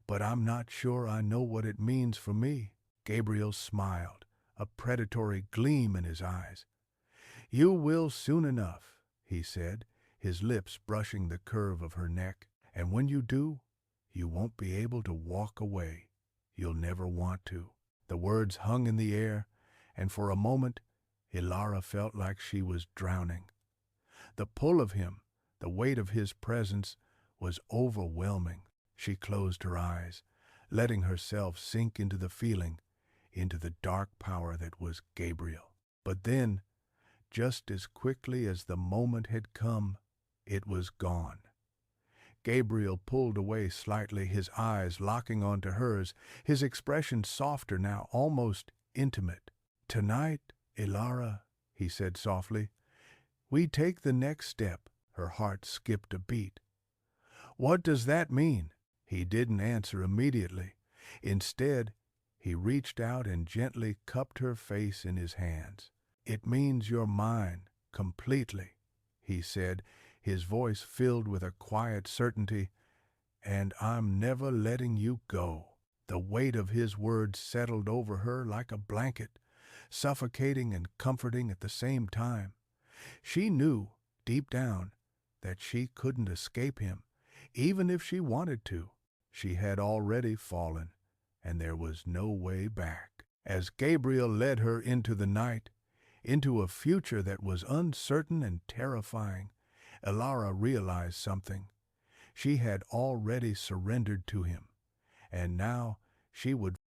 "But I'm not sure I know what it means for me." Gabriel smiled, a predatory gleam in his eyes. "You will soon enough," he said, his lips brushing the curve of her neck. "And when you do, you won't be able to walk away. You'll never want to." The words hung in the air, and for a moment Elara felt like she was drowning. The pull of him, the weight of his presence, was overwhelming. She closed her eyes, letting herself sink into the feeling, into the dark power that was Gabriel. But then, just as quickly as the moment had come, it was gone. Gabriel pulled away slightly, his eyes locking onto hers, his expression softer now, almost intimate. "Tonight, Elara," he said softly, "we take the next step." Her heart skipped a beat. "What does that mean?" He didn't answer immediately. Instead, he reached out and gently cupped her face in his hands. "It means you're mine, completely," he said, his voice filled with a quiet certainty, "and I'm never letting you go." The weight of his words settled over her like a blanket, suffocating and comforting at the same time. She knew, deep down, that she couldn't escape him, even if she wanted to. She had already fallen, and there was no way back. As Gabriel led her into the night, into a future that was uncertain and terrifying, Elara realized something. She had already surrendered to him, and now she would